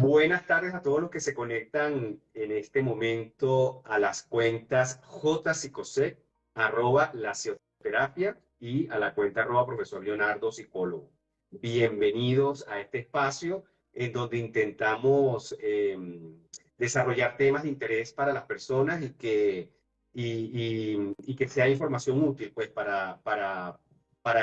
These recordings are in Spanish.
Buenas tardes a todos los que se conectan en este momento a las cuentas jpsicosec, @la psicoterapia y a la cuenta @profesor Leonardo psicólogo. Bienvenidos a este espacio en donde intentamos desarrollar temas de interés para las personas y que sea información útil pues, para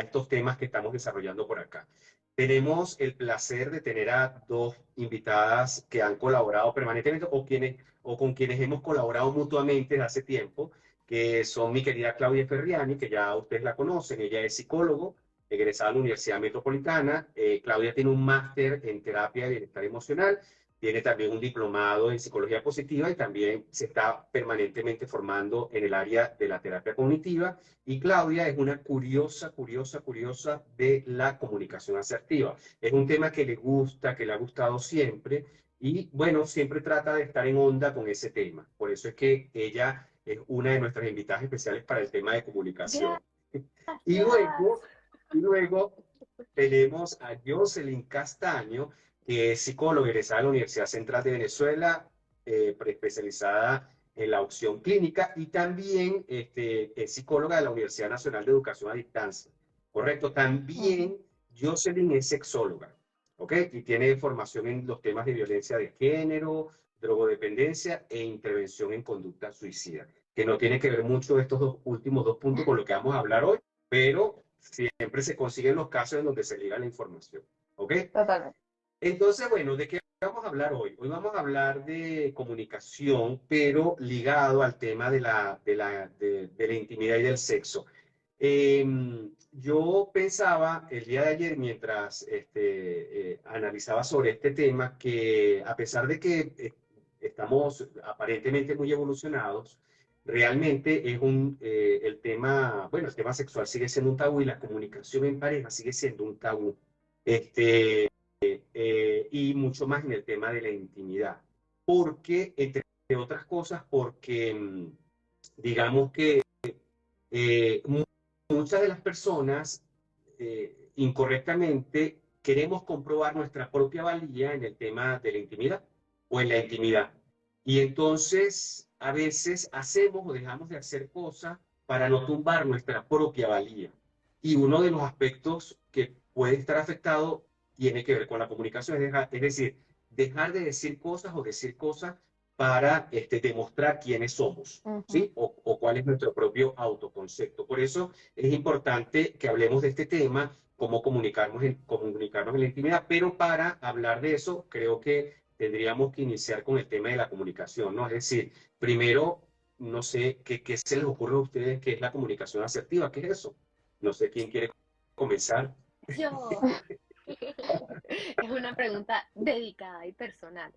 estos temas que estamos desarrollando por acá. Tenemos el placer de tener a dos invitadas que han colaborado permanentemente o con quienes hemos colaborado mutuamente desde hace tiempo, que son mi querida Claudia Ferriani, que ya ustedes la conocen. Ella es psicólogo, egresada de la Universidad Metropolitana. Claudia tiene un máster en terapia de bienestar emocional, tiene también un diplomado en psicología positiva y también se está permanentemente formando en el área de la terapia cognitiva. Y Claudia es una curiosa de la comunicación asertiva. Es un tema que le gusta, que le ha gustado siempre y bueno, siempre trata de estar en onda con ese tema. Por eso es que ella es una de nuestras invitadas especiales para el tema de comunicación. Y luego, Gracias. y luego tenemos a Jocelyn Castaño, que es psicóloga egresada de la Universidad Central de Venezuela, preespecializada en la opción clínica y también es psicóloga de la Universidad Nacional de Educación a Distancia. Correcto, Ujú. también Jocelyn es sexóloga, ¿ok? Y tiene formación en los temas de violencia de género, drogodependencia e intervención en conducta suicida, que no tiene que ver mucho estos últimos dos puntos con lo que vamos a hablar hoy, pero siempre se consiguen los casos en donde se liga la información. ¿Ok? Totalmente. Entonces, bueno, ¿de qué vamos a hablar hoy? Hoy vamos a hablar de comunicación, pero ligado al tema de la intimidad y del sexo. Eh, yo pensaba el día de ayer, mientras analizaba sobre este tema, que a pesar de que estamos aparentemente muy evolucionados, realmente es el tema, bueno, el tema sexual sigue siendo un tabú y la comunicación en pareja sigue siendo un tabú. Este, y mucho más en el tema de la intimidad. Porque, entre otras cosas, porque digamos que eh, muchas de las personas incorrectamente queremos comprobar nuestra propia valía en el tema de la intimidad o en la intimidad. Y entonces a veces hacemos o dejamos de hacer cosas para no tumbar nuestra propia valía. Y uno de los aspectos que puede estar afectado tiene que ver con la comunicación, es decir, dejar de decir cosas o decir cosas para demostrar quiénes somos. Ujú. ¿Sí? O cuál es nuestro propio autoconcepto. Por eso es importante que hablemos de este tema, cómo comunicarnos en la intimidad, pero para hablar de eso creo que tendríamos que iniciar con el tema de la comunicación, ¿no? Es decir, primero, no sé, ¿qué se les ocurre a ustedes qué es la comunicación asertiva? ¿Qué es eso? No sé quién quiere comenzar. Yo. Es una pregunta dedicada y personal.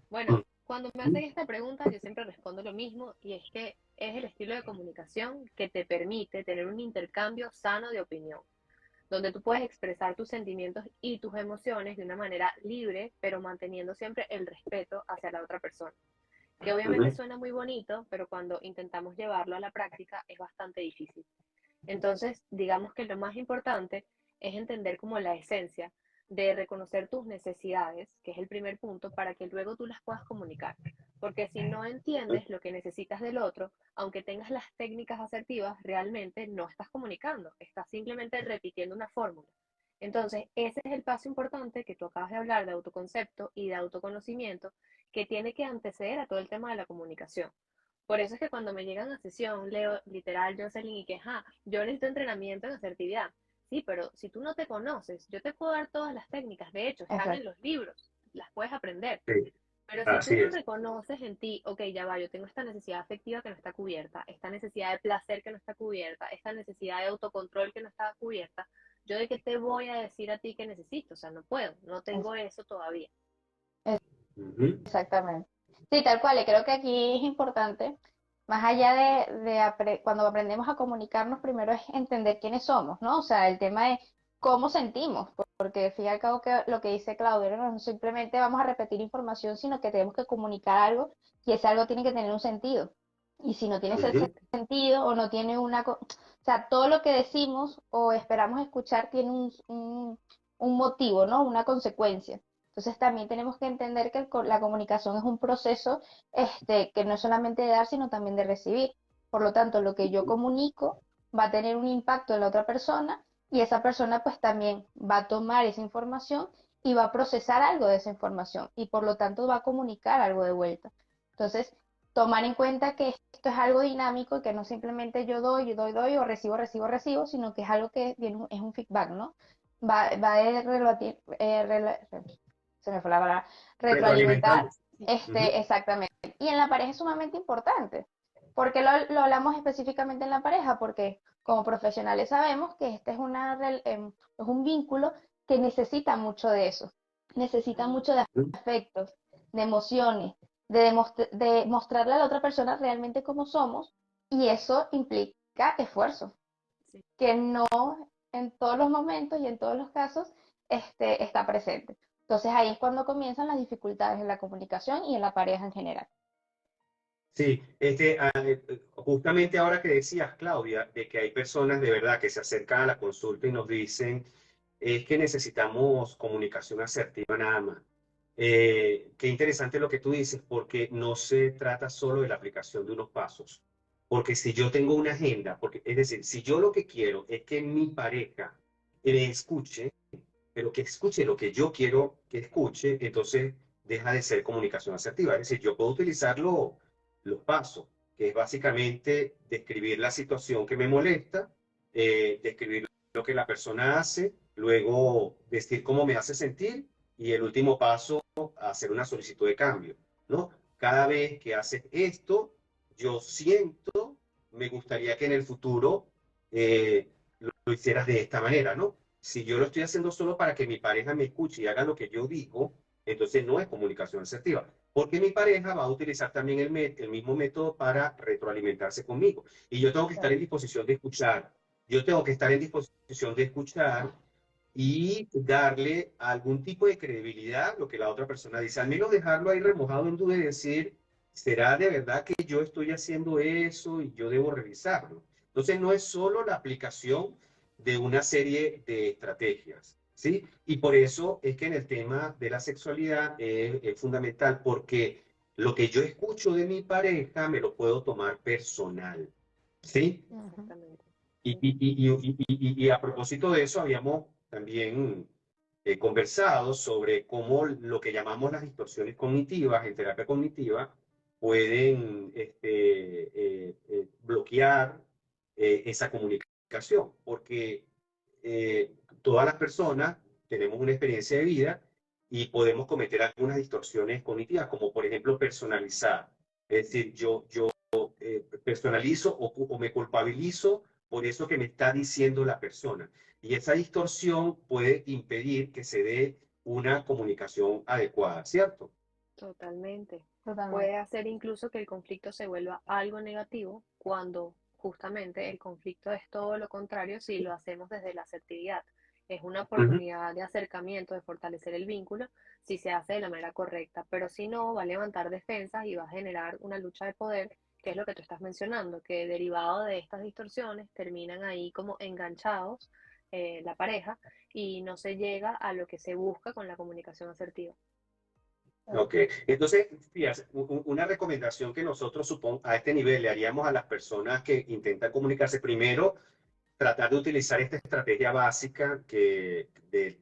Bueno, cuando me hacen esta pregunta, yo siempre respondo lo mismo y es que es el estilo de comunicación que te permite tener un intercambio sano de opinión, donde tú puedes expresar tus sentimientos y tus emociones de una manera libre, pero manteniendo siempre el respeto hacia la otra persona. Que obviamente Ujú, suena muy bonito, pero cuando intentamos llevarlo a la práctica es bastante difícil. Entonces, digamos que lo más importante es entender como la esencia de reconocer tus necesidades, que es el primer punto, para que luego tú las puedas comunicar. Porque si no entiendes lo que necesitas del otro, aunque tengas las técnicas asertivas, realmente no estás comunicando, estás simplemente repitiendo una fórmula. Entonces, ese es el paso importante que tú acabas de hablar de autoconcepto y de autoconocimiento, que tiene que anteceder a todo el tema de la comunicación. Por eso es que cuando me llegan a sesión, leo literal Jocelyn y que, yo necesito entrenamiento en asertividad. Sí, pero si tú no te conoces, yo te puedo dar todas las técnicas, de hecho, están en Exacto. los libros, las puedes aprender. Sí, Pero si tú así no es. reconoces en ti, ok, ya va, yo tengo esta necesidad afectiva que no está cubierta, esta necesidad de placer que no está cubierta, esta necesidad de autocontrol que no está cubierta, yo de qué te voy a decir a ti que necesito, o sea, no puedo, no Es- tengo eso todavía. Ujú, Exactamente. Sí, tal cual. Y creo que aquí es importante, más allá cuando aprendemos a comunicarnos, primero es entender quiénes somos, ¿no? O sea, el tema de cómo sentimos, porque al fin y al cabo que lo que dice Claudio, no simplemente vamos a repetir información, sino que tenemos que comunicar algo y ese algo tiene que tener un sentido. Y si no tiene ese ujú, sentido o no tiene o sea, todo lo que decimos o esperamos escuchar tiene un motivo, ¿no? Una consecuencia. Entonces también tenemos que entender que la comunicación es un proceso que no es solamente de dar, sino también de recibir. Por lo tanto, lo que yo comunico va a tener un impacto en la otra persona y esa persona pues también va a tomar esa información y va a procesar algo de esa información y por lo tanto va a comunicar algo de vuelta. Entonces, tomar en cuenta que esto es algo dinámico y que no simplemente yo doy o recibo, sino que es algo que viene, es un feedback, ¿no? Va se me fue la palabra, retroalimentar, Retroalimentamos. Ujú. exactamente. Y en la pareja es sumamente importante. ¿Por qué lo hablamos específicamente en la pareja? Porque como profesionales sabemos que este es es un vínculo que necesita mucho de eso, necesita mucho de afectos, de emociones, de mostrarle a la otra persona realmente cómo somos, y eso implica esfuerzo, Sí. que no en todos los momentos y en todos los casos está presente. Entonces ahí es cuando comienzan las dificultades en la comunicación y en la pareja en general. Sí, justamente ahora que decías, Claudia, de que hay personas de verdad que se acercan a la consulta y nos dicen, es que necesitamos comunicación asertiva nada más. Qué interesante lo que tú dices, porque no se trata solo de la aplicación de unos pasos. Porque si yo tengo una agenda, porque, es decir, si yo lo que quiero es que mi pareja me escuche, pero que escuche lo que yo quiero que escuche, entonces deja de ser comunicación asertiva. Es decir, yo puedo utilizar los pasos, que es básicamente describir la situación que me molesta, describir lo que la persona hace, luego decir cómo me hace sentir y el último paso, hacer una solicitud de cambio, ¿no? Cada vez que haces esto, yo siento, me gustaría que en el futuro lo hicieras de esta manera, ¿no? Si yo lo estoy haciendo solo para que mi pareja me escuche y haga lo que yo digo, entonces no es comunicación asertiva, porque mi pareja va a utilizar también el mismo método para retroalimentarse conmigo. Y yo tengo que estar en disposición de escuchar. Yo tengo que estar en disposición de escuchar y darle algún tipo de credibilidad a lo que la otra persona dice. Al menos dejarlo ahí remojado en duda y decir, ¿será de verdad que yo estoy haciendo eso y yo debo revisarlo? Entonces no es solo la aplicación de una serie de estrategias, ¿sí? Y por eso es que en el tema de la sexualidad es fundamental, porque lo que yo escucho de mi pareja me lo puedo tomar personal, ¿sí? Ujú. Exactamente. Y a propósito de eso, habíamos también conversado sobre cómo lo que llamamos las distorsiones cognitivas en terapia cognitiva pueden bloquear esa comunicación, porque todas las personas tenemos una experiencia de vida y podemos cometer algunas distorsiones cognitivas, como por ejemplo personalizar. Es decir, yo personalizo o me culpabilizo por eso que me está diciendo la persona. Y esa distorsión puede impedir que se dé una comunicación adecuada, ¿cierto? Totalmente. Totalmente. Puede hacer incluso que el conflicto se vuelva algo negativo cuando justamente el conflicto es todo lo contrario si lo hacemos desde la asertividad. Es una Uh -huh. oportunidad de acercamiento, de fortalecer el vínculo si se hace de la manera correcta, pero si no, va a levantar defensas y va a generar una lucha de poder, que es lo que tú estás mencionando, que derivado de estas distorsiones terminan ahí como enganchados la pareja y no se llega a lo que se busca con la comunicación asertiva. Ok, entonces, fíjate, una recomendación que nosotros a este nivel le haríamos a las personas que intentan comunicarse, primero, tratar de utilizar esta estrategia básica de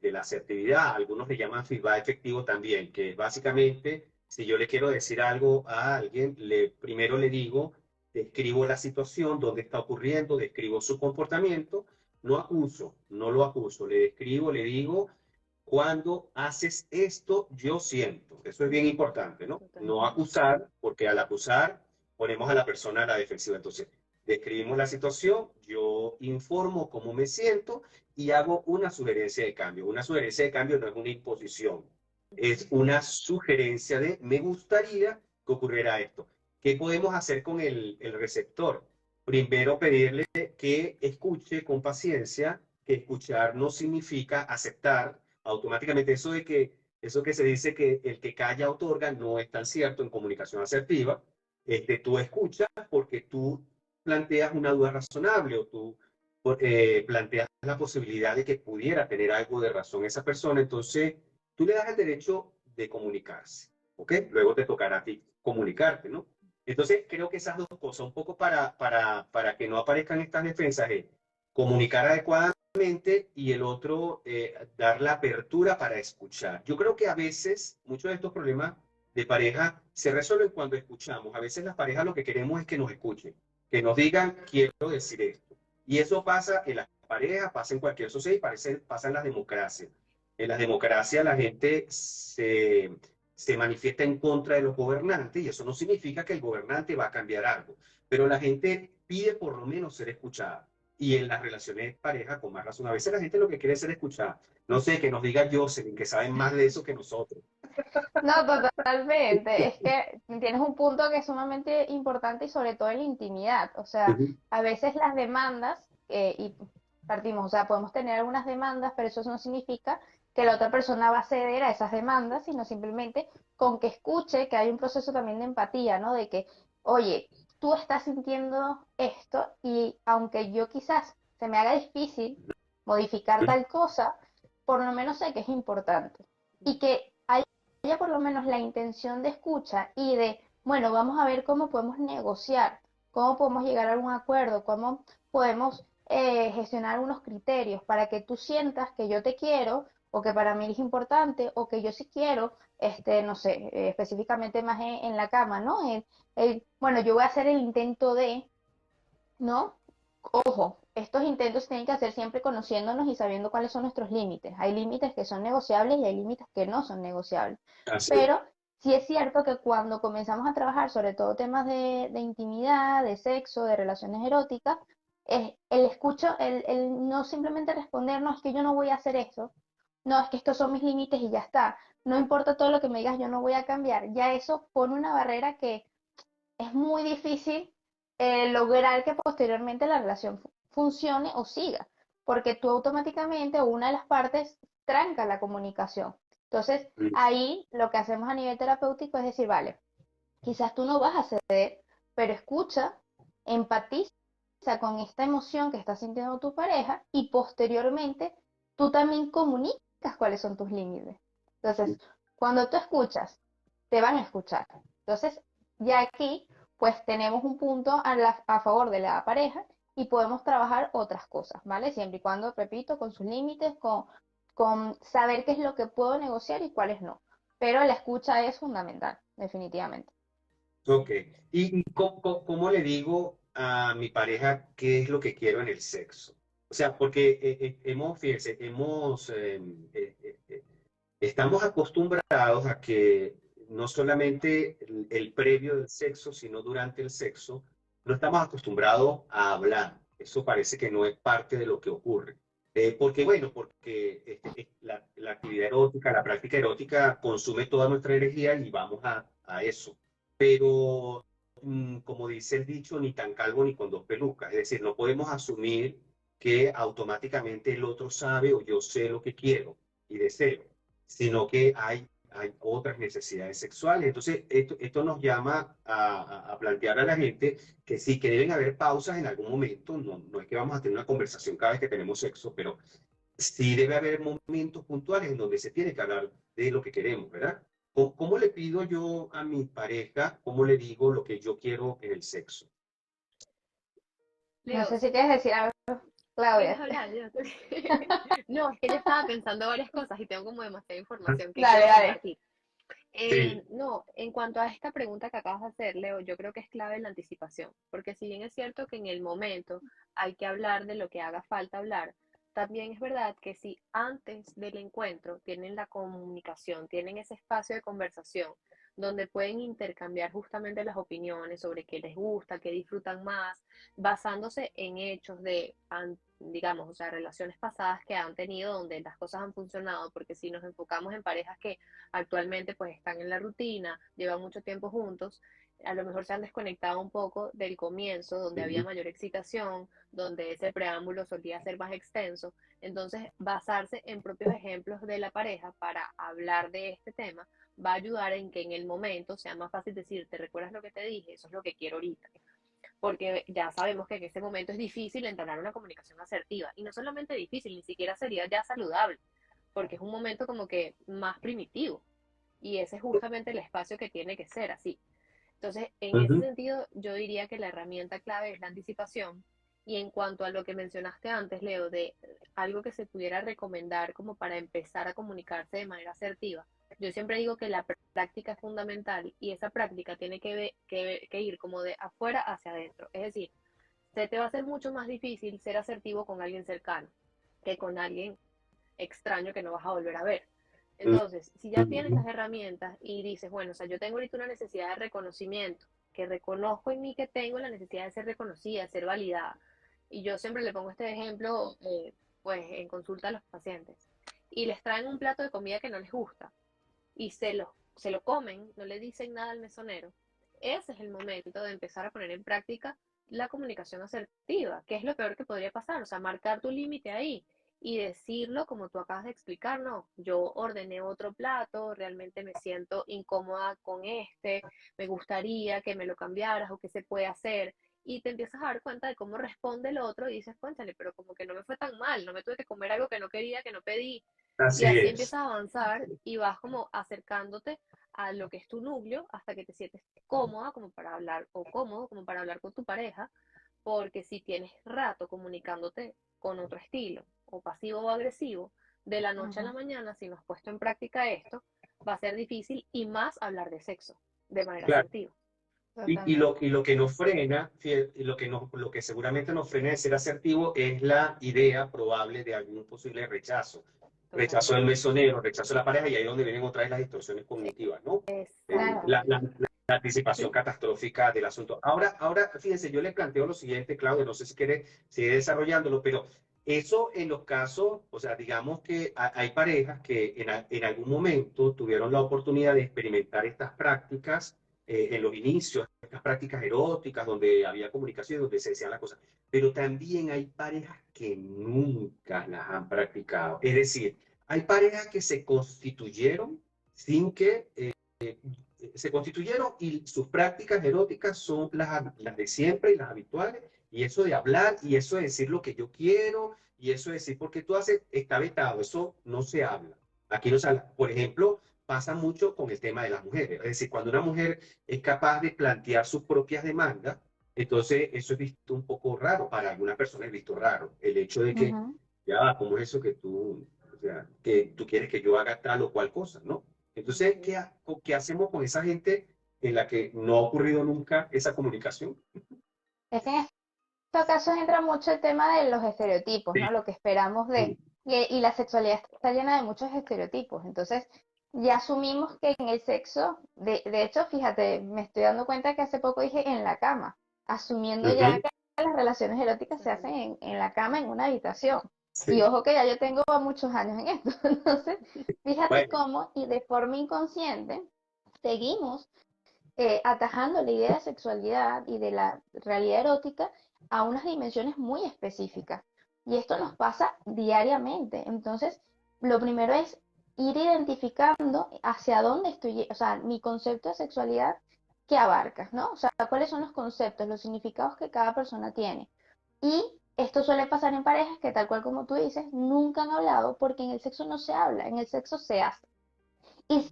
la asertividad, algunos le llaman feedback efectivo también, que básicamente, si yo le quiero decir algo a alguien, primero le digo, describo la situación, dónde está ocurriendo, describo su comportamiento, no acuso, no lo acuso, le describo, le digo, cuando haces esto, yo siento. Eso es bien importante, ¿no? No Totalmente. acusar, porque al acusar ponemos a la persona a la defensiva. Entonces, describimos la situación, yo informo cómo me siento y hago una sugerencia de cambio. Una sugerencia de cambio no es una imposición, es una sugerencia de me gustaría que ocurriera esto. ¿Qué podemos hacer con el receptor? Primero pedirle que escuche con paciencia, que escuchar no significa aceptar automáticamente. Eso que se dice que el que calla otorga no es tan cierto en comunicación asertiva. Tú escuchas porque tú planteas una duda razonable o tú planteas la posibilidad de que pudiera tener algo de razón esa persona. Entonces, tú le das el derecho de comunicarse, ¿ok? Luego te tocará a ti comunicarte, ¿no? Entonces, creo que esas dos cosas, un poco para que no aparezcan estas defensas, es comunicar adecuadamente y el otro, dar la apertura para escuchar. Yo creo que a veces muchos de estos problemas de pareja se resuelven cuando escuchamos. A veces las parejas lo que queremos es que nos escuchen, que nos digan, quiero decir esto. Y eso pasa en las parejas, pasa en cualquier sociedad y pasa en las democracias. En las democracias la gente se manifiesta en contra de los gobernantes y eso no significa que el gobernante va a cambiar algo, pero la gente pide por lo menos ser escuchada. Y en las relaciones de pareja, con más razón, a veces la gente lo que quiere es ser escuchada. No sé, que nos diga Jocelyn, que saben más de eso que nosotros. No, totalmente. Es que tienes un punto que es sumamente importante y sobre todo en la intimidad. O sea, Ujú. a veces las demandas, y partimos, o sea, podemos tener algunas demandas, pero eso no significa que la otra persona va a ceder a esas demandas, sino simplemente con que escuche que hay un proceso también de empatía, ¿no? De que, oye, tú estás sintiendo esto y aunque yo quizás se me haga difícil modificar tal cosa, por lo menos sé que es importante. Y que haya por lo menos la intención de escucha y de, bueno, vamos a ver cómo podemos negociar, cómo podemos llegar a un acuerdo, cómo podemos gestionar unos criterios para que tú sientas que yo te quiero o que para mí es importante o que yo sí quiero, no sé, específicamente más en la cama, ¿no? Bueno, yo voy a hacer el intento de, ¿no? Ojo, estos intentos tienen que hacer siempre conociéndonos y sabiendo cuáles son nuestros límites. Hay límites que son negociables y hay límites que no son negociables. Así es. Pero sí es cierto que cuando comenzamos a trabajar sobre todo temas de intimidad, de sexo, de relaciones eróticas, es el escucho, el no simplemente responder, no, es que yo no voy a hacer eso, no, es que estos son mis límites y ya está. No importa todo lo que me digas, yo no voy a cambiar. Ya eso pone una barrera que es muy difícil lograr que posteriormente la relación funcione o siga, porque tú automáticamente o una de las partes tranca la comunicación. Entonces, ahí lo que hacemos a nivel terapéutico es decir, vale, quizás tú no vas a ceder, pero escucha, empatiza con esta emoción que está sintiendo tu pareja y posteriormente tú también comunicas cuáles son tus límites. Entonces, cuando tú escuchas, te van a escuchar. Entonces, ya aquí, pues tenemos un punto a favor de la pareja y podemos trabajar otras cosas, ¿vale? Siempre y cuando, repito, con sus límites, con saber qué es lo que puedo negociar y cuáles no. Pero la escucha es fundamental, definitivamente. Ok. ¿Y cómo le digo a mi pareja qué es lo que quiero en el sexo? O sea, porque fíjense, estamos acostumbrados a que no solamente el previo del sexo, sino durante el sexo, no estamos acostumbrados a hablar. Eso parece que no es parte de lo que ocurre. Porque, bueno, porque la actividad erótica, la práctica erótica consume toda nuestra energía y vamos a eso. Pero, como dice el dicho, ni tan calvo ni con dos pelucas. Es decir, no podemos asumir que automáticamente el otro sabe o yo sé lo que quiero y deseo, sino que hay otras necesidades sexuales. Entonces, esto nos llama a plantear a la gente que sí, que deben haber pausas en algún momento. No es que vamos a tener una conversación cada vez que tenemos sexo, pero sí debe haber momentos puntuales en donde se tiene que hablar de lo que queremos, ¿verdad? ¿Cómo le pido yo a mi pareja, cómo le digo lo que yo quiero en el sexo? No Leo, sé si quieres decir algo, ¿quieres Claudia. hablar? Yo no, es que yo estaba pensando varias cosas y tengo como demasiada información que Dale, quiero dale. compartir. Sí, No, en cuanto a esta pregunta que acabas de hacer, Leo, yo creo que es clave la anticipación, porque si bien es cierto que en el momento hay que hablar de lo que haga falta hablar, también es verdad que si antes del encuentro tienen la comunicación, tienen ese espacio de conversación donde pueden intercambiar justamente las opiniones sobre qué les gusta, qué disfrutan más, basándose en hechos de, digamos, o sea, relaciones pasadas que han tenido donde las cosas han funcionado, porque si nos enfocamos en parejas que actualmente pues están en la rutina, llevan mucho tiempo juntos, a lo mejor se han desconectado un poco del comienzo, donde había ujú, mayor excitación, donde ese preámbulo solía ser más extenso. Entonces, basarse en propios ejemplos de la pareja para hablar de este tema va a ayudar en que en el momento sea más fácil decir, ¿te recuerdas lo que te dije? Eso es lo que quiero ahorita. Porque ya sabemos que en ese momento es difícil entablar una comunicación asertiva. Y no solamente difícil, ni siquiera sería ya saludable porque es un momento como que más primitivo y ese es justamente el espacio que tiene que ser así. Entonces, en ese Ujú. sentido, yo diría que la herramienta clave es la anticipación. Y en cuanto a lo que mencionaste antes, Leo, de algo que se pudiera recomendar como para empezar a comunicarse de manera asertiva, yo siempre digo que la práctica es fundamental y esa práctica tiene que ir como de afuera hacia adentro. Es decir, se te va a hacer mucho más difícil ser asertivo con alguien cercano que con alguien extraño que no vas a volver a ver. Entonces, si ya tienes Ujú. las herramientas y dices, bueno, o sea, yo tengo ahorita una necesidad de reconocimiento, que reconozco en mí que tengo la necesidad de ser reconocida, de ser validada. Y yo siempre le pongo este ejemplo, pues, en consulta a los pacientes. Y les traen un plato de comida que no les gusta y se lo comen, no le dicen nada al mesonero. Ese es el momento de empezar a poner en práctica la comunicación asertiva, que es lo peor que podría pasar, o sea, marcar tu límite ahí y decirlo como tú acabas de explicar, no, yo ordené otro plato, realmente me siento incómoda con este, me gustaría que me lo cambiaras o qué se puede hacer. Y te empiezas a dar cuenta de cómo responde el otro y dices, cuéntale, pero como que no me fue tan mal, no me tuve que comer algo que no quería, que no pedí. Y Así así es. empiezas a avanzar y vas como acercándote a lo que es tu núcleo hasta que te sientes cómoda como para hablar o cómodo como para hablar con tu pareja, porque si tienes rato comunicándote con otro estilo o pasivo o agresivo, de la noche a la Ujú. mañana, si no has puesto en práctica esto, va a ser difícil y más hablar de sexo de manera Claro. asertiva. Totalmente. Y lo que nos frena, y lo que seguramente nos frena de ser asertivo es la idea probable de algún posible rechazo. Rechazo del Totalmente. mesonero, rechazo de la pareja, y ahí es donde vienen otra vez las distorsiones cognitivas, ¿no? Claro. Exactamente. La anticipación catastrófica del asunto. Ahora, fíjense, yo les planteo lo siguiente, Claudio, no sé si quiere seguir desarrollándolo, pero eso en los casos, o sea, digamos que hay parejas que en algún momento tuvieron la oportunidad de experimentar estas prácticas en los inicios, estas prácticas eróticas, donde había comunicación, donde se decían las cosas, pero también hay parejas que nunca las han practicado. Es decir, hay parejas que se constituyeron sin que se constituyeron y sus prácticas eróticas son las de siempre y las habituales, y eso de hablar, y eso de decir lo que yo quiero, y eso de decir porque tú haces, está vetado, eso no se habla. Aquí no se habla. Por ejemplo, pasa mucho con el tema de las mujeres, es decir, cuando una mujer es capaz de plantear sus propias demandas, entonces eso es visto un poco raro, para algunas personas es visto raro, el hecho de que, Ujú. ya, ¿cómo es eso que tú, o sea, que tú quieres que yo haga tal o cual cosa, ¿no? Entonces, Ujú. ¿qué hacemos con esa gente en la que no ha ocurrido nunca esa comunicación? Es que en estos casos entra mucho el tema de los estereotipos, Sí, ¿no? Lo que esperamos de... sí. Y la sexualidad está llena de muchos estereotipos. Entonces, ya asumimos que en el sexo, de hecho, fíjate, me estoy dando cuenta que hace poco dije en la cama, asumiendo ya Ujú. que las relaciones eróticas se hacen en la cama, en una habitación. Y Sí. ojo que ya yo tengo muchos años en esto. Entonces, fíjate Bueno, cómo, y de forma inconsciente, seguimos atajando la idea de sexualidad y de la realidad erótica a unas dimensiones muy específicas. Y esto nos pasa diariamente. Entonces, lo primero es ir identificando hacia dónde estoy, o sea, mi concepto de sexualidad que abarca, ¿no? O sea, cuáles son los conceptos, los significados que cada persona tiene. Y esto suele pasar en parejas que, tal cual como tú dices, nunca han hablado porque en el sexo no se habla, en el sexo se hace. Y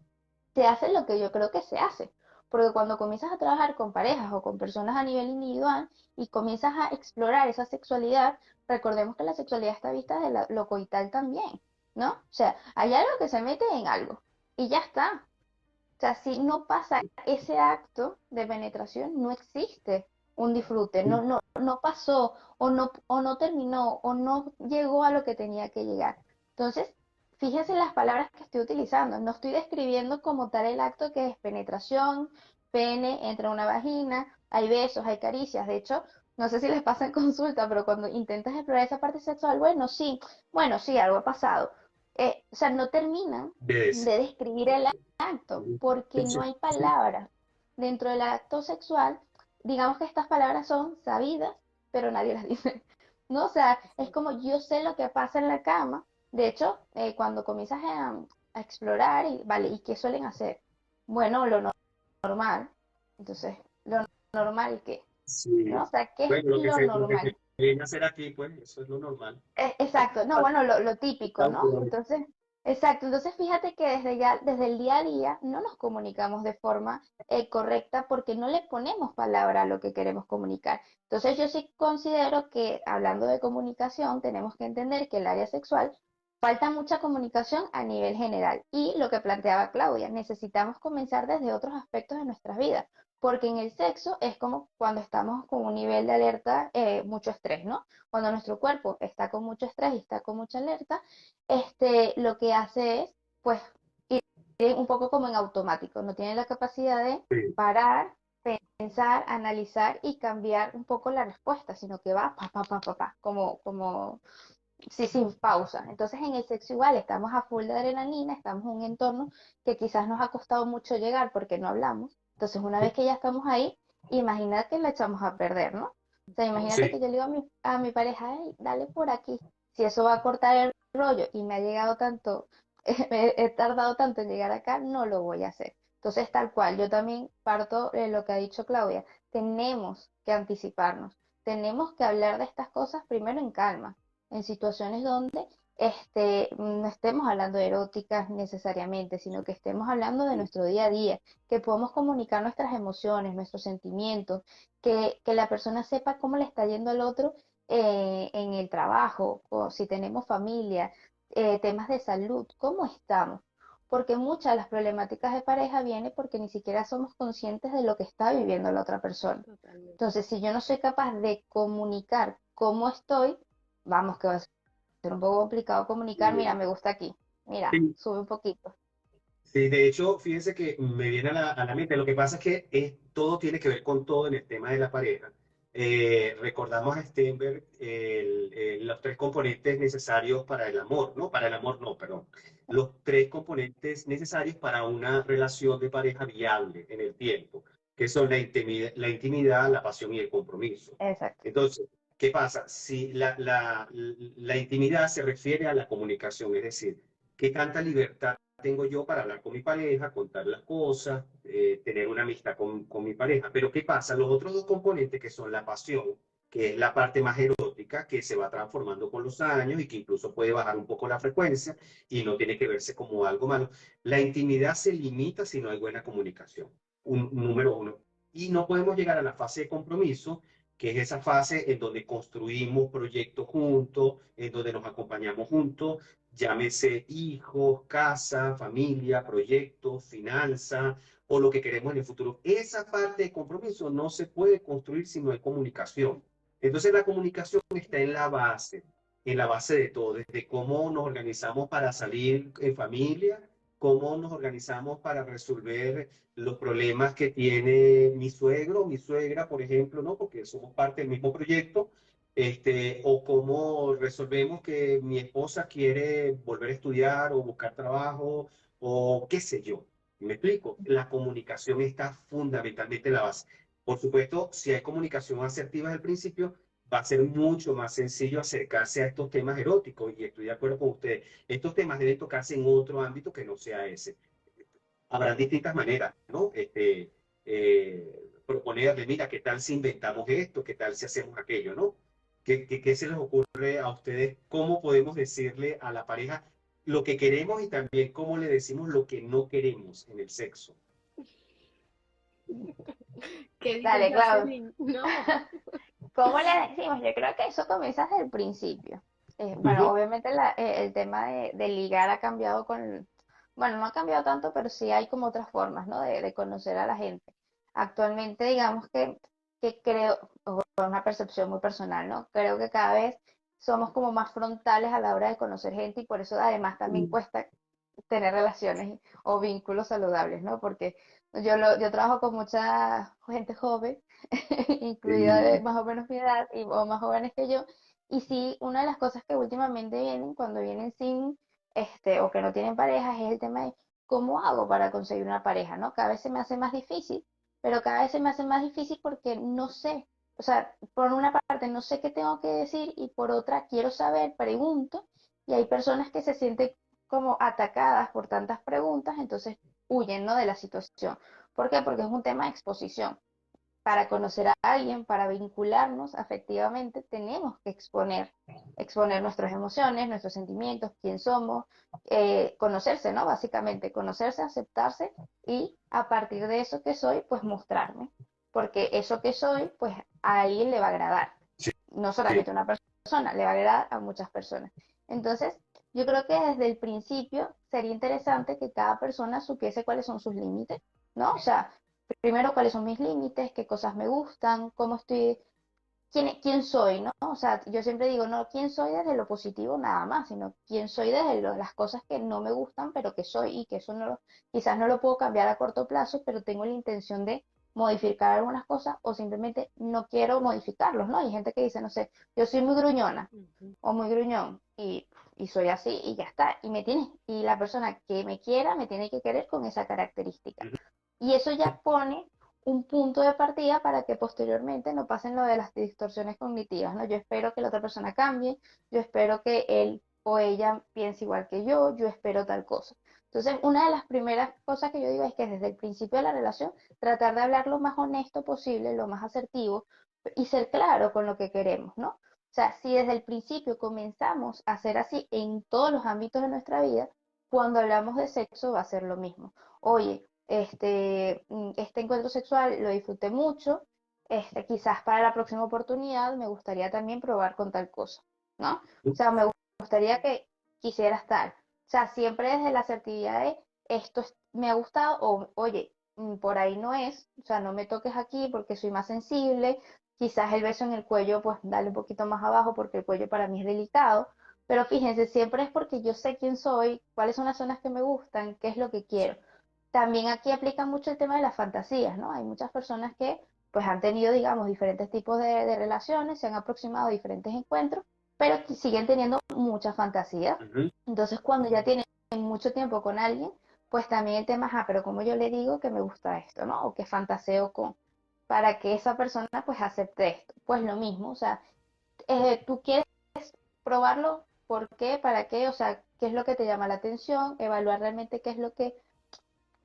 se hace lo que yo creo que se hace. Porque cuando comienzas a trabajar con parejas o con personas a nivel individual y comienzas a explorar esa sexualidad, recordemos que la sexualidad está vista de lo coital también, ¿no? O sea, hay algo que se mete en algo y ya está. O sea, si no pasa ese acto de penetración, no existe un disfrute, no pasó o no terminó o no llegó a lo que tenía que llegar. Entonces, fíjense en las palabras que estoy utilizando. No estoy describiendo como tal el acto que es penetración, pene, entra una vagina, hay besos, hay caricias. De hecho, no sé si les pasa en consulta, pero cuando intentas explorar esa parte sexual, bueno, sí, algo ha pasado. O sea, no terminan de decir. de describir el acto, porque no Sí, hay sí. palabras. Dentro del acto sexual, digamos que estas palabras son sabidas, pero nadie las dice. ¿No? O sea, es Exacto. como yo sé lo que pasa en la cama. De hecho, cuando comienzas a explorar, y, vale, ¿y qué suelen hacer? Bueno, lo normal. Entonces, lo normal, ¿qué? ¿No? Sí. O sea, ¿qué es Bueno, lo que se lo normal? viene a hacer aquí, pues, eso es lo normal. Exacto, no, bueno, lo típico, ¿no? Claudio, Entonces, Exacto, entonces fíjate que desde el día a día no nos comunicamos de forma correcta porque no le ponemos palabra a lo que queremos comunicar. Entonces yo sí considero que hablando de comunicación tenemos que entender que el área sexual falta mucha comunicación a nivel general y lo que planteaba Claudia, necesitamos comenzar desde otros aspectos de nuestras vidas, porque en el sexo es como cuando estamos con un nivel de alerta, mucho estrés, ¿no? Cuando nuestro cuerpo está con mucho estrés y está con mucha alerta, lo que hace es, pues, ir un poco como en automático, no tiene la capacidad de Sí, parar, pensar, analizar y cambiar un poco la respuesta, sino que va como sí, sin pausa. Entonces en el sexo igual, estamos a full de adrenalina, estamos en un entorno que quizás nos ha costado mucho llegar porque no hablamos. Entonces una vez que ya estamos ahí, imagina que la echamos a perder, ¿no? O sea, imagínate que sí, yo le digo a mi pareja, "Ey, dale por aquí. Si eso va a cortar el rollo y me ha llegado tanto, he tardado tanto en llegar acá, no lo voy a hacer. Entonces, tal cual, yo también parto de lo que ha dicho Claudia, tenemos que anticiparnos, tenemos que hablar de estas cosas primero en calma, en situaciones donde no estemos hablando de eróticas necesariamente, sino que estemos hablando de nuestro día a día, que podamos comunicar nuestras emociones, nuestros sentimientos, que la persona sepa cómo le está yendo al otro en el trabajo, o si tenemos familia, temas de salud, cómo estamos. Porque muchas de las problemáticas de pareja vienen porque ni siquiera somos conscientes de lo que está viviendo la otra persona. Totalmente. Entonces, si yo no soy capaz de comunicar cómo estoy, vamos que va a ser un poco complicado comunicar, mira, me gusta aquí, mira, sí. sube un poquito. Sí, de hecho, fíjense que me viene a la mente. Lo que pasa es que todo tiene que ver con todo en el tema de la pareja. Recordamos a Steinberg los tres componentes necesarios para el amor, ¿no? Para el amor, no, perdón. Los tres componentes necesarios para una relación de pareja viable en el tiempo, que son la intimidad, la pasión y el compromiso. Exacto. Entonces, ¿qué pasa? Si la intimidad se refiere a la comunicación, es decir, ¿qué tanta libertad tengo yo para hablar con mi pareja, contar las cosas, tener una amistad con mi pareja? Pero ¿qué pasa? Los otros dos componentes que son la pasión, que es la parte más erótica, que se va transformando con los años y que incluso puede bajar un poco la frecuencia y no tiene que verse como algo malo. La intimidad se limita si no hay buena comunicación, número uno. Y no podemos llegar a la fase de compromiso, que es esa fase en donde construimos proyectos juntos, en donde nos acompañamos juntos, llámese hijos, casa, familia, proyectos, finanzas o lo que queremos en el futuro. Esa parte de compromiso no se puede construir si no hay comunicación. Entonces la comunicación está en la base de todo, desde cómo nos organizamos para salir en familia, cómo nos organizamos para resolver los problemas que tiene mi suegro, mi suegra, por ejemplo, ¿no? Porque somos parte del mismo proyecto, o cómo resolvemos que mi esposa quiere volver a estudiar o buscar trabajo o qué sé yo. ¿Me explico? La comunicación está fundamentalmente en la base. Por supuesto, si hay comunicación asertiva desde el principio, va a ser mucho más sencillo acercarse a estos temas eróticos y estoy de acuerdo con ustedes. Estos temas deben tocarse en otro ámbito que no sea ese. Habrá distintas maneras, ¿no? Proponerle, mira, ¿qué tal si inventamos esto? ¿Qué tal si hacemos aquello? ¿No? ¿Qué se les ocurre a ustedes? ¿Cómo podemos decirle a la pareja lo que queremos y también cómo le decimos lo que no queremos en el sexo? Qué Dale, difícil, Clau. Jocelyn. No. ¿Cómo le decimos? Yo creo que eso comienza desde el principio. Bueno, Ujú. obviamente el tema de ligar ha cambiado bueno, no ha cambiado tanto, pero sí hay como otras formas, ¿no? De conocer a la gente. Actualmente, digamos que creo, o por una percepción muy personal, ¿no? Creo que cada vez somos como más frontales a la hora de conocer gente y por eso además también cuesta tener relaciones o vínculos saludables, ¿no? Porque yo trabajo con mucha gente joven, incluida de Sí, más o menos mi edad o más jóvenes que yo, y sí, una de las cosas que últimamente vienen, cuando vienen sin, o que no tienen parejas, es el tema de cómo hago para conseguir una pareja, ¿no? Cada vez se me hace más difícil, pero cada vez se me hace más difícil porque no sé, o sea, por una parte no sé qué tengo que decir y por otra quiero saber, pregunto, y hay personas que se sienten como atacadas por tantas preguntas, entonces huyen, ¿no? De la situación. ¿Por qué? Porque es un tema de exposición. para conocer a alguien, para vincularnos afectivamente, tenemos que exponer nuestras emociones, nuestros sentimientos, quién somos, conocerse, ¿no? Básicamente, conocerse, aceptarse y a partir de eso que soy, pues mostrarme. Porque eso que soy, pues a alguien le va a agradar. Sí, No sí. solamente a una persona, le va a agradar a muchas personas. Entonces, yo creo que desde el principio sería interesante que cada persona supiese cuáles son sus límites, ¿no? O sea, primero cuáles son mis límites, qué cosas me gustan, cómo estoy, quién soy, ¿no? O sea, yo siempre digo, no quién soy desde lo positivo nada más, sino quién soy desde las cosas que no me gustan, pero que soy y que eso quizás no lo puedo cambiar a corto plazo, pero tengo la intención de modificar algunas cosas o simplemente no quiero modificarlos, ¿no? Hay gente que dice, no sé, yo soy muy gruñona Ujú. o muy gruñón y soy así y ya está, y la persona que me quiera me tiene que querer con esa característica. Ujú. Y eso ya pone un punto de partida para que posteriormente no pasen lo de las distorsiones cognitivas, ¿no? Yo espero que la otra persona cambie, yo espero que él o ella piense igual que yo espero tal cosa. Entonces, una de las primeras cosas que yo digo es que desde el principio de la relación, tratar de hablar lo más honesto posible, lo más asertivo y ser claro con lo que queremos, ¿no? O sea, si desde el principio comenzamos a ser así en todos los ámbitos de nuestra vida, cuando hablamos de sexo va a ser lo mismo. Oye, este encuentro sexual lo disfruté mucho, quizás para la próxima oportunidad me gustaría también probar con tal cosa, ¿no? O sea, me gustaría que quisieras tal. O sea, siempre desde la asertividad de me ha gustado o, oye, por ahí no es, o sea, no me toques aquí porque soy más sensible, quizás el beso en el cuello, pues dale un poquito más abajo porque el cuello para mí es delicado, pero fíjense, siempre es porque yo sé quién soy, cuáles son las zonas que me gustan, qué es lo que quiero. También aquí aplica mucho el tema de las fantasías, ¿no? Hay muchas personas que pues han tenido, digamos, diferentes tipos de relaciones, se han aproximado a diferentes encuentros, pero que siguen teniendo muchas fantasías. Ujú. Entonces, cuando ya tienen mucho tiempo con alguien, pues también el tema, pero como yo le digo que me gusta esto, ¿no? O que fantaseo con, para que esa persona pues acepte esto. Pues lo mismo, o sea, tú quieres probarlo, ¿por qué? ¿Para qué? O sea, ¿qué es lo que te llama la atención? Evaluar realmente qué es lo que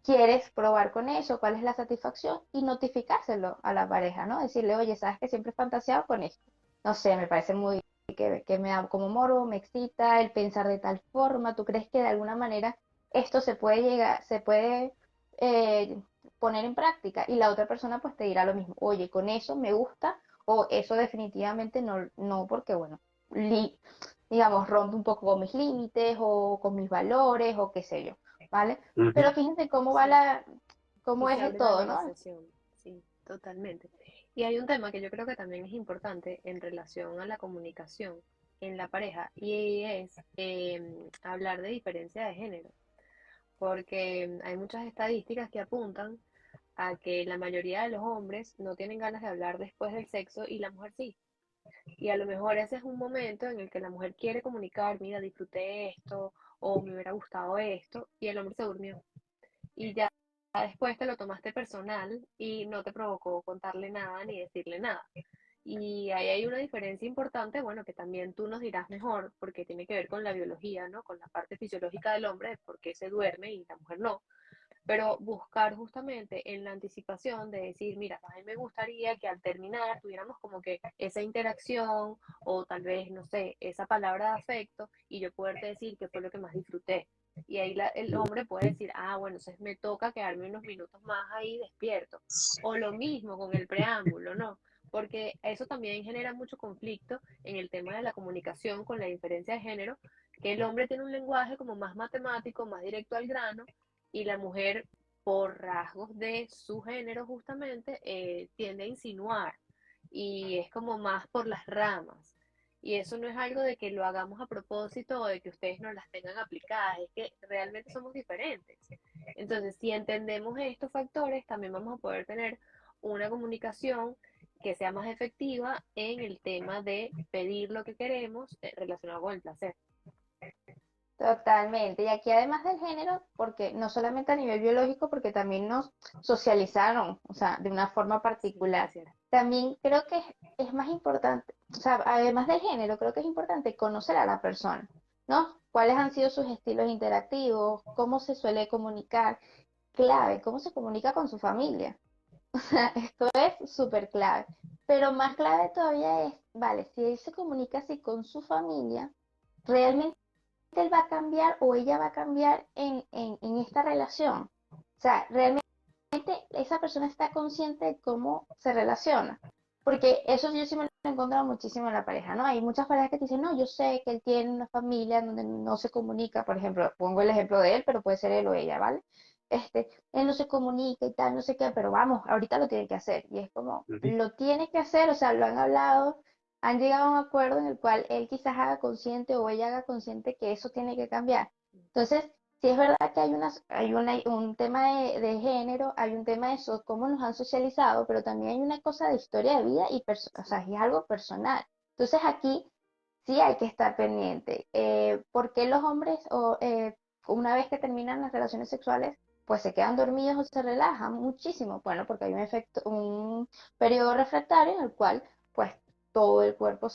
quieres probar con eso, cuál es la satisfacción y notificárselo a la pareja, ¿no? Decirle, oye, sabes que siempre he fantaseado con esto. No sé, me parece muy que me da como morbo, me excita el pensar de tal forma. ¿Tú crees que de alguna manera esto se puede eh, poner en práctica? Y la otra persona pues te dirá lo mismo, oye, con eso me gusta o eso definitivamente no, no porque bueno, digamos, rompe un poco con mis límites o con mis valores o qué sé yo, ¿vale? Ujú. Pero fíjense cómo va Sí. cómo Y es se de abre la todo, ¿no? negociación, sí, totalmente. Y hay un tema que yo creo que también es importante en relación a la comunicación en la pareja y es hablar de diferencia de género, porque hay muchas estadísticas que apuntan a que la mayoría de los hombres no tienen ganas de hablar después del sexo y la mujer sí. Y a lo mejor ese es un momento en el que la mujer quiere comunicar, mira, disfruté esto o me hubiera gustado esto y el hombre se durmió y ya después te lo tomaste personal y no te provocó contarle nada ni decirle nada. Y ahí hay una diferencia importante, bueno, que también tú nos dirás mejor, porque tiene que ver con la biología, ¿no? Con la parte fisiológica del hombre, de por qué se duerme y la mujer no. Pero buscar justamente en la anticipación de decir, mira, a mí me gustaría que al terminar tuviéramos como que esa interacción o tal vez, no sé, esa palabra de afecto y yo poderte decir qué fue lo que más disfruté. Y ahí el hombre puede decir, ah, bueno, entonces me toca quedarme unos minutos más ahí despierto. O lo mismo con el preámbulo, ¿no? Porque eso también genera mucho conflicto en el tema de la comunicación con la diferencia de género, que el hombre tiene un lenguaje como más matemático, más directo al grano, y la mujer, por rasgos de su género justamente, tiende a insinuar y es como más por las ramas. Y eso no es algo de que lo hagamos a propósito o de que ustedes no las tengan aplicadas, es que realmente somos diferentes. Entonces, si entendemos estos factores, también vamos a poder tener una comunicación que sea más efectiva en el tema de pedir lo que queremos relacionado con el placer. Totalmente. Y aquí además del género, porque no solamente a nivel biológico, porque también nos socializaron, o sea, de una forma Sí, es particular. cierto. También creo que es más importante, o sea, además del género, creo que es importante conocer a la persona, ¿no? ¿Cuáles han sido sus estilos interactivos? ¿Cómo se suele comunicar? Clave, ¿cómo se comunica con su familia? Esto es súper clave. Pero más clave todavía es, vale, si él se comunica así con su familia, realmente él va a cambiar o ella va a cambiar en esta relación. O sea, realmente esa persona está consciente de cómo se relaciona. Porque eso yo sí me lo he encontrado muchísimo en la pareja, ¿no? Hay muchas parejas que te dicen, no, yo sé que él tiene una familia donde no se comunica, por ejemplo, pongo el ejemplo de él, pero puede ser él o ella, ¿vale? Él no se comunica y tal, no sé qué, pero vamos, ahorita lo tiene que hacer. Y es como, Ujú. lo tiene que hacer, o sea, lo han hablado, han llegado a un acuerdo en el cual él quizás haga consciente o ella haga consciente que eso tiene que cambiar. Entonces, sí es verdad que un tema de género, hay un tema de eso, cómo nos han socializado, pero también hay una cosa de historia de vida o sea, es algo personal. Entonces aquí sí hay que estar pendiente. ¿Por qué los hombres, una vez que terminan las relaciones sexuales, pues se quedan dormidos o se relajan muchísimo? Bueno, porque hay un periodo refractario en el cual pues todo el cuerpo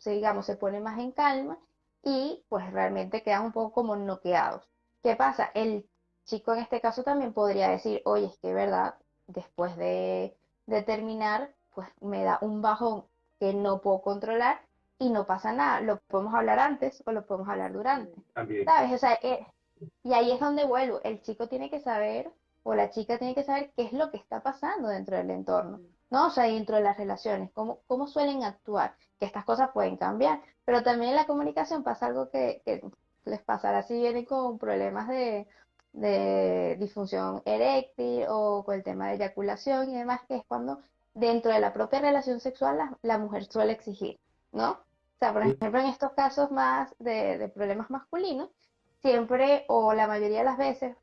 digamos, se pone más en calma y pues realmente quedan un poco como noqueados. ¿Qué pasa? El chico en este caso también podría decir, oye, es que verdad, después de terminar, pues me da un bajón que no puedo controlar y no pasa nada. Lo podemos hablar antes o lo podemos hablar durante. También. ¿Sabes? O sea, y ahí es donde vuelvo. El chico tiene que saber o la chica tiene que saber qué es lo que está pasando dentro del entorno, ¿no? O sea, dentro de las relaciones, cómo suelen actuar, que estas cosas pueden cambiar. Pero también en la comunicación pasa algo que les pasará si vienen con problemas de disfunción eréctil o con el tema de eyaculación y demás, que es cuando dentro de la propia relación sexual la mujer suele exigir, ¿no? O sea, por ejemplo, en estos casos más de problemas masculinos, siempre o la mayoría de las veces,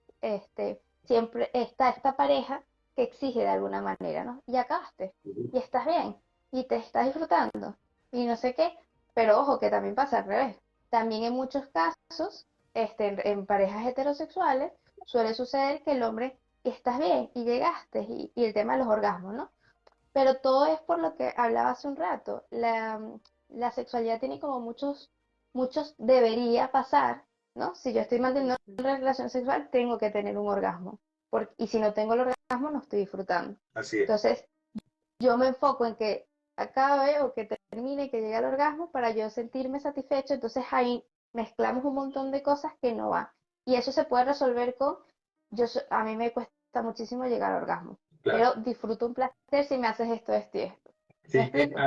siempre está esta pareja que exige de alguna manera, ¿no? Y acabaste, Ujú. y estás bien, y te estás disfrutando, y no sé qué, pero ojo que también pasa al revés. También en muchos casos, en parejas heterosexuales, suele suceder que el hombre, estás bien, y llegaste, y el tema de los orgasmos, ¿no? Pero todo es por lo que hablaba hace un rato. La sexualidad tiene como muchos debería pasar, ¿no? Si yo estoy manteniendo una relación sexual, tengo que tener un orgasmo. Y si no tengo el orgasmo, no estoy disfrutando. Así es. Entonces, yo me enfoco en que acabe o que termine, que llegue al orgasmo para yo sentirme satisfecho. Entonces ahí mezclamos un montón de cosas que no van. Y eso se puede resolver a mí me cuesta muchísimo llegar al orgasmo, Claro. pero disfruto un placer si me haces esto y esto. ¿Me Sí, explico?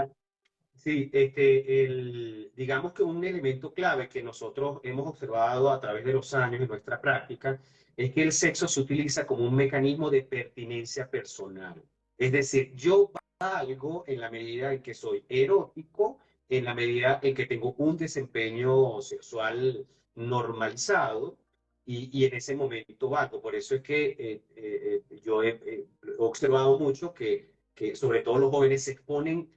sí, digamos que un elemento clave que nosotros hemos observado a través de los años en nuestra práctica es que el sexo se utiliza como un mecanismo de pertinencia personal. Es decir, yo valgo en la medida en que soy erótico, en la medida en que tengo un desempeño sexual normalizado y en ese momento valgo. Por eso es que yo he observado mucho que sobre todo los jóvenes se exponen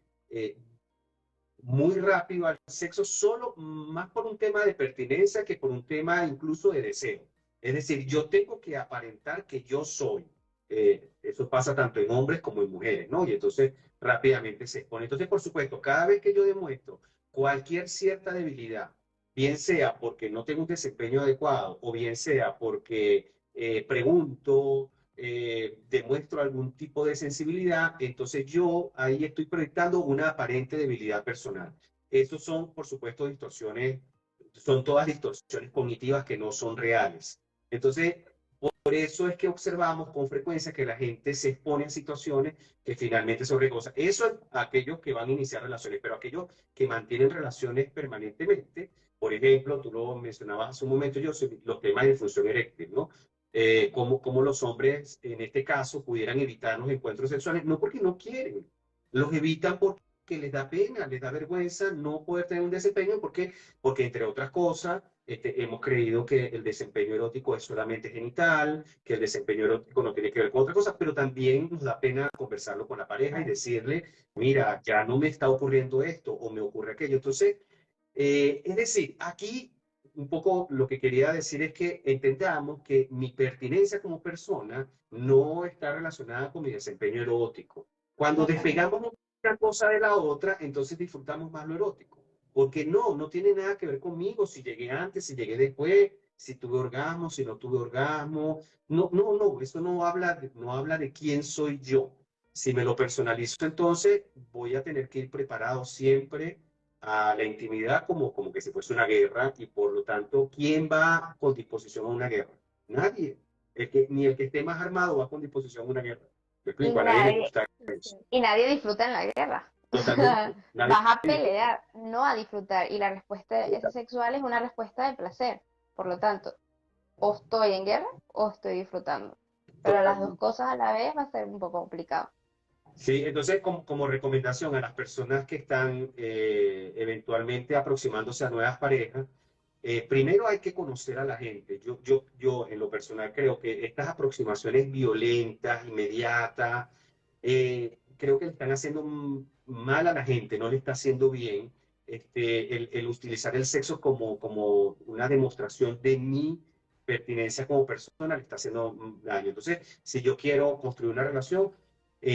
muy rápido al sexo, solo más por un tema de pertinencia que por un tema incluso de deseo. Es decir, yo tengo que aparentar que yo soy. Eso pasa tanto en hombres como en mujeres, ¿no? Y entonces rápidamente se expone. Entonces, por supuesto, cada vez que yo demuestro cualquier cierta debilidad, bien sea porque no tengo un desempeño adecuado o bien sea porque pregunto, demuestro algún tipo de sensibilidad, entonces yo ahí estoy proyectando una aparente debilidad personal. Estos son, por supuesto, distorsiones, son todas distorsiones cognitivas que no son reales. Entonces, por eso es que observamos con frecuencia que la gente se expone a situaciones que finalmente son riesgosas. Eso es aquellos que van a iniciar relaciones, pero aquellos que mantienen relaciones permanentemente, por ejemplo, tú lo mencionabas hace un momento, yo los temas de disfunción eréctil, ¿no? Cómo los hombres, en este caso, pudieran evitar los encuentros sexuales, no porque no quieren, los evitan porque les da pena, les da vergüenza no poder tener un desempeño, porque entre otras cosas, hemos creído que el desempeño erótico es solamente genital, que el desempeño erótico no tiene que ver con otra cosa, pero también nos da pena conversarlo con la pareja y decirle, mira, ya no me está ocurriendo esto o me ocurre aquello. Entonces, es decir, aquí un poco lo que quería decir es que entendamos que mi pertinencia como persona no está relacionada con mi desempeño erótico. Cuando Totalmente. despegamos una cosa de la otra, entonces disfrutamos más lo erótico. Porque no tiene nada que ver conmigo, si llegué antes, si llegué después, si tuve orgasmo, si no tuve orgasmo. No, eso no habla de quién soy yo. Si me lo personalizo, entonces voy a tener que ir preparado siempre a la intimidad como que si fuese una guerra y por lo tanto, ¿quién va con disposición a una guerra? Nadie. Ni el que esté más armado va con disposición a una guerra. Me Y explico, a nadie le nadie, gusta Es eso. cierto. y nadie disfruta en la guerra. Totalmente. Nadie Vas a disfruta. pelear, no a disfrutar. Y la respuesta sexual es una respuesta de placer. Por lo tanto, o estoy en guerra o estoy disfrutando. Pero las dos Totalmente. cosas a la vez va a ser un poco complicado. Sí, entonces como recomendación a las personas que están eventualmente aproximándose a nuevas parejas, primero hay que conocer a la gente. Yo en lo personal creo que estas aproximaciones violentas, inmediatas, creo que le están haciendo mal a la gente, no le está haciendo bien el utilizar el sexo como una demostración de mi pertinencia como persona, le está haciendo daño. Entonces, si yo quiero construir una relación,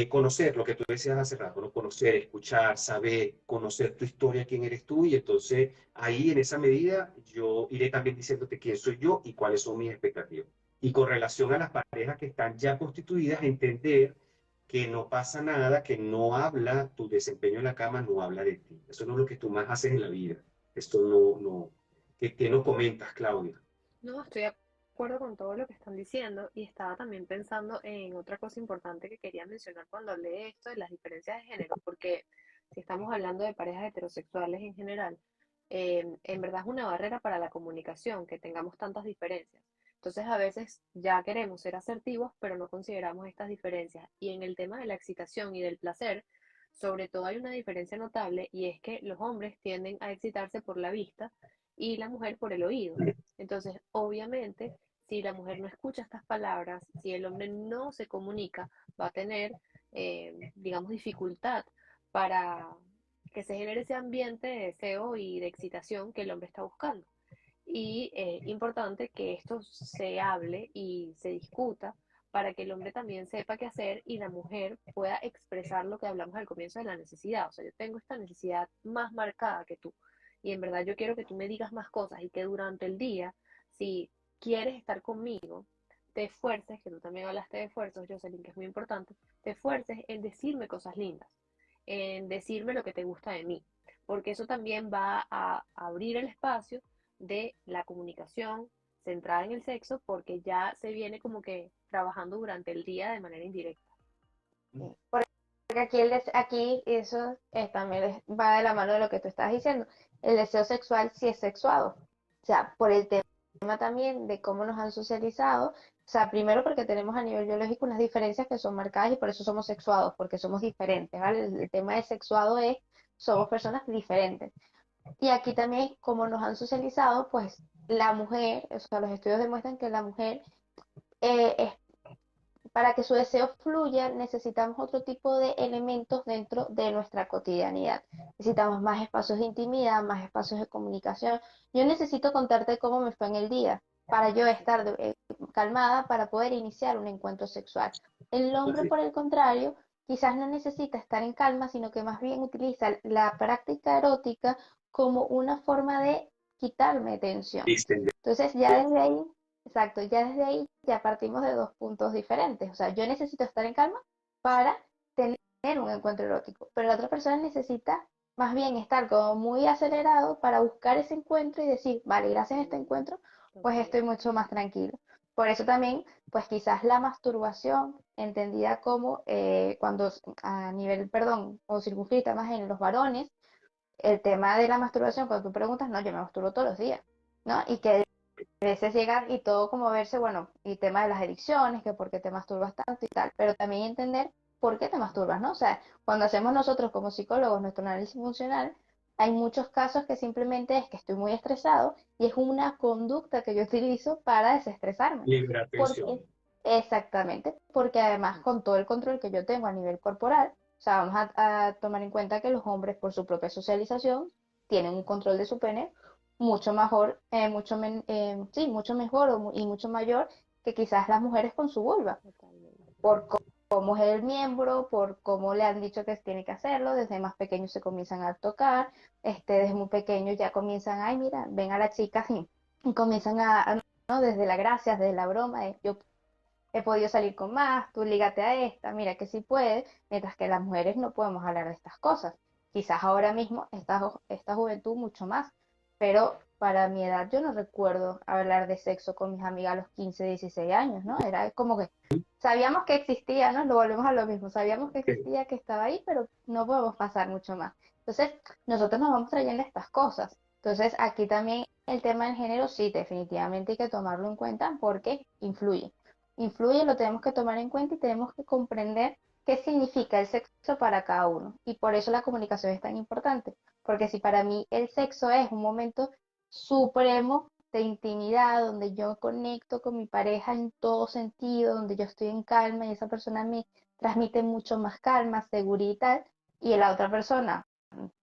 conocer lo que tú decías hace rato, ¿no? Conocer, escuchar, saber, conocer tu historia, quién eres tú, y entonces ahí en esa medida yo iré también diciéndote quién soy yo y cuáles son mis expectativas. Y con relación a las parejas que están ya constituidas, entender que no pasa nada, que no habla tu desempeño en la cama, no habla de ti. Eso no es lo que tú más haces en la vida. Esto no, que no comentas, Claudia. No, estoy de acuerdo con todo lo que están diciendo y estaba también pensando en otra cosa importante que quería mencionar cuando hablé de esto, de las diferencias de género, porque si estamos hablando de parejas heterosexuales en general, en verdad es una barrera para la comunicación que tengamos tantas diferencias. Entonces a veces ya queremos ser asertivos, pero no consideramos estas diferencias. Y en el tema de la excitación y del placer, sobre todo hay una diferencia notable y es que los hombres tienden a excitarse por la vista y la mujer por el oído. Entonces, obviamente, si la mujer no escucha estas palabras, si el hombre no se comunica, va a tener, digamos, dificultad para que se genere ese ambiente de deseo y de excitación que el hombre está buscando. Y importante que esto se hable y se discuta para que el hombre también sepa qué hacer y la mujer pueda expresar lo que hablamos al comienzo de la necesidad. O sea, yo tengo esta necesidad más marcada que tú y en verdad yo quiero que tú me digas más cosas y que durante el día, si quieres estar conmigo, te esfuerces, que tú también hablaste de esfuerzos, Jocelyn, que es muy importante, te esfuerces en decirme cosas lindas, en decirme lo que te gusta de mí, porque eso también va a abrir el espacio de la comunicación centrada en el sexo, porque ya se viene como que trabajando durante el día de manera indirecta. Sí. Porque aquí, aquí eso también va de la mano de lo que tú estás diciendo. El deseo sexual sí es sexuado. O sea, por el tema también de cómo nos han socializado. O sea, primero porque tenemos a nivel biológico unas diferencias que son marcadas y por eso somos sexuados, porque somos diferentes, ¿vale? El tema de sexuado es, somos personas diferentes. Y aquí también, como nos han socializado, pues la mujer, o sea, los estudios demuestran que la mujer es para que su deseo fluya, necesitamos otro tipo de elementos dentro de nuestra cotidianidad. Necesitamos más espacios de intimidad, más espacios de comunicación. Yo necesito contarte cómo me fue en el día para yo estar calmada para poder iniciar un encuentro sexual. El hombre, Así, por el contrario, quizás no necesita estar en calma, sino que más bien utiliza la práctica erótica como una forma de quitarme tensión. distender. Entonces, ya desde ahí, exacto, ya desde ahí ya partimos de dos puntos diferentes. O sea, yo necesito estar en calma para tener un encuentro erótico, pero la otra persona necesita más bien estar como muy acelerado para buscar ese encuentro y decir, vale, gracias a este encuentro, pues Total. estoy mucho más tranquilo. Por eso también, pues quizás la masturbación, entendida como cuando a nivel, perdón, o circunscrita más en los varones, el tema de la masturbación, cuando tú preguntas, no, yo me masturbo todos los días, ¿no? Y que a veces llega y todo como verse, bueno, y tema de las adicciones, que por qué te masturbas tanto y tal, pero también entender por qué te masturbas, ¿no? O sea, cuando hacemos nosotros como psicólogos nuestro análisis funcional, hay muchos casos que simplemente es que estoy muy estresado y es una conducta que yo utilizo para desestresarme. Liberar Porque, tensión. exactamente, porque además con todo el control que yo tengo a nivel corporal, o sea, vamos a tomar en cuenta que los hombres por su propia socialización tienen un control de su pene mucho mejor, sí, mucho mejor y mucho mayor que quizás las mujeres con su vulva, Totalmente. por cómo es el miembro, por cómo le han dicho que tiene que hacerlo, desde más pequeños se comienzan a tocar, desde muy pequeños ya comienzan, ay, mira, ven a la chica, y comienzan ¿no? Desde la gracia, desde la broma, yo he podido salir con más, tú lígate a esta, mira que sí puedes, mientras que las mujeres no podemos hablar de estas cosas. Quizás ahora mismo, esta juventud mucho más, pero para mi edad yo no recuerdo hablar de sexo con mis amigas a los 15, 16 años, ¿no? Era como que sabíamos que existía, ¿no? Lo volvemos a lo mismo, sabíamos que existía, que estaba ahí, pero no podemos pasar mucho más. Entonces, nosotros nos vamos trayendo estas cosas. Entonces, aquí también el tema del género, sí, definitivamente hay que tomarlo en cuenta porque influye. Influye, lo tenemos que tomar en cuenta y tenemos que comprender qué significa el sexo para cada uno. Y por eso la comunicación es tan importante. Porque si para mí el sexo es un momento supremo de intimidad, donde yo conecto con mi pareja en todo sentido, donde yo estoy en calma y esa persona me transmite mucho más calma, seguridad y tal, y la otra persona,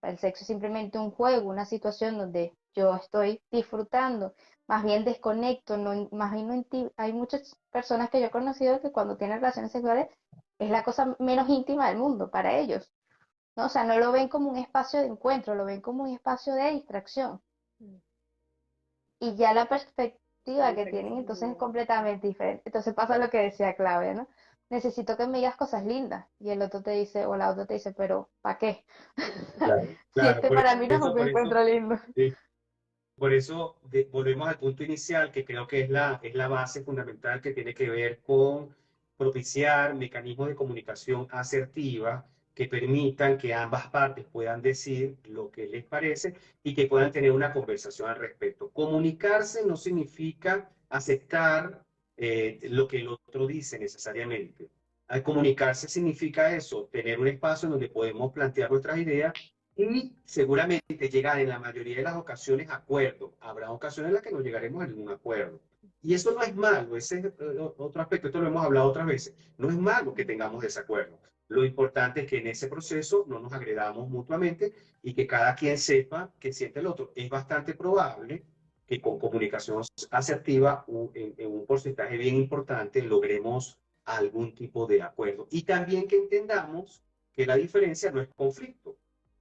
el sexo es simplemente un juego, una situación donde yo estoy disfrutando, más bien desconecto, no, más bien no hay muchas personas que yo he conocido que cuando tienen relaciones sexuales es la cosa menos íntima del mundo para ellos, ¿no? O sea, no lo ven como un espacio de encuentro, lo ven como un espacio de distracción. Mm. Y ya la perspectiva que tienen entonces es Reflexivo. completamente diferente. Entonces pasa lo que decía Claudia, ¿no? Necesito que me digas cosas lindas. Y el otro te dice, o la otra te dice, pero ¿para qué? Claro, Si claro, este para mí no es un por eso, encuentro lindo. sí, por eso volvemos al punto inicial, que creo que es la base fundamental que tiene que ver con propiciar mecanismos de comunicación asertiva que permitan que ambas partes puedan decir lo que les parece y que puedan tener una conversación al respecto. Comunicarse no significa aceptar lo que el otro dice necesariamente. Al comunicarse significa eso, tener un espacio donde podemos plantear nuestras ideas y seguramente llegar en la mayoría de las ocasiones a acuerdo. Habrá ocasiones en las que no llegaremos a ningún acuerdo. Y eso no es malo, ese es otro aspecto, esto lo hemos hablado otras veces. No es malo que tengamos desacuerdos. Lo importante es que en ese proceso no nos agredamos mutuamente y que cada quien sepa qué siente el otro. Es bastante probable que con comunicación asertiva, en un porcentaje bien importante, logremos algún tipo de acuerdo. Y también que entendamos que la diferencia no es conflicto.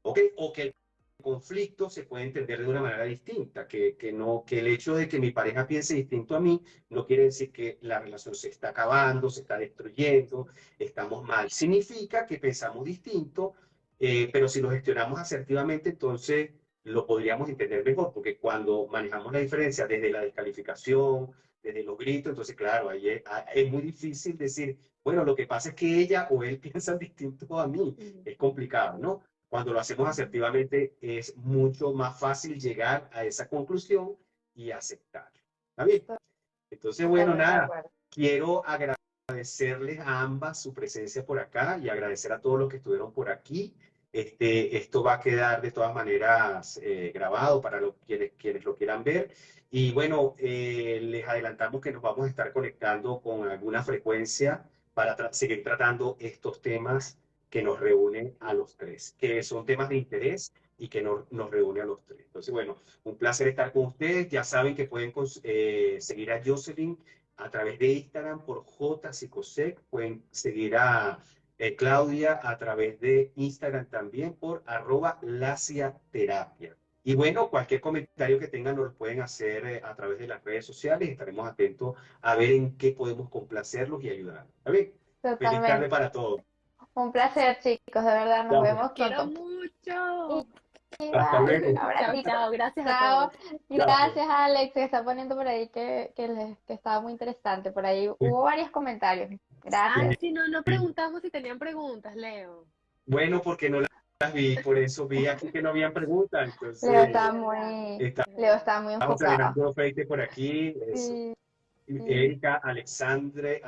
¿Ok? O que el conflicto se puede entender de una manera distinta, no, que el hecho de que mi pareja piense distinto a mí no quiere decir que la relación se está acabando, se está destruyendo, estamos mal. Significa que pensamos distinto, pero si lo gestionamos asertivamente, entonces lo podríamos entender mejor, porque cuando manejamos la diferencia desde la descalificación, desde los gritos, entonces claro, ahí es muy difícil decir, bueno, lo que pasa es que ella o él piensan distinto a mí, es complicado, ¿no? Cuando lo hacemos asertivamente es mucho más fácil llegar a esa conclusión y aceptar. ¿Está bien? Entonces, bueno, Totalmente de nada, acuerdo. quiero agradecerles a ambas su presencia por acá y agradecer a todos los que estuvieron por aquí. Esto va a quedar de todas maneras grabado para quienes lo quieran ver. Y bueno, les adelantamos que nos vamos a estar conectando con alguna frecuencia para seguir tratando estos temas que nos reúnen a los tres, que son temas de interés y que nos reúnen a los tres. Entonces, bueno, un placer estar con ustedes. Ya saben que pueden seguir a Jocelyn a través de Instagram por jpsicosec. Pueden seguir a Claudia a través de Instagram también por @laciaterapia. Y bueno, cualquier comentario que tengan nos lo pueden hacer a través de las redes sociales. Estaremos atentos a ver en qué podemos complacerlos y ayudar. ¿Está bien? Feliz tarde Totalmente. para todos. Un placer, chicos, de verdad, nos Chao. vemos Quiero pronto. mucho. Hasta Igual, luego. Chao, abracito. chao. Gracias a Chao. todos. Chao. Gracias, Alex, que está poniendo por ahí que estaba muy interesante. Por ahí hubo varios comentarios. Ay, Gracias. sí, no, no preguntamos si tenían preguntas, Leo. Bueno, porque no las vi, por eso vi aquí que no habían preguntas. Leo Entonces, está Es verdad, muy, estamos es Leo verdad. está muy enfocado. Alejandro Feite por aquí, eso. Sí, sí. Erika, Alexander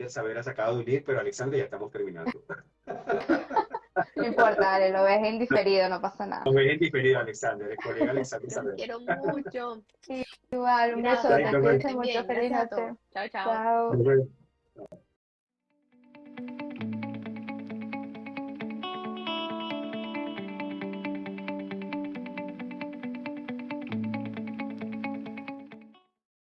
Saber se acaba de unir, pero Alexander ya estamos terminando. No importa, dale, lo ves en diferido, no pasa nada. Nos ven en diferido, Alexander, el colega Alexander Los Saber. quiero mucho. Igual, un Gracias, besote, que Bueno, cuídense estén mucho, bien. feliz Gracias a todos. noche. Chao, chao. Chao. nos vemos.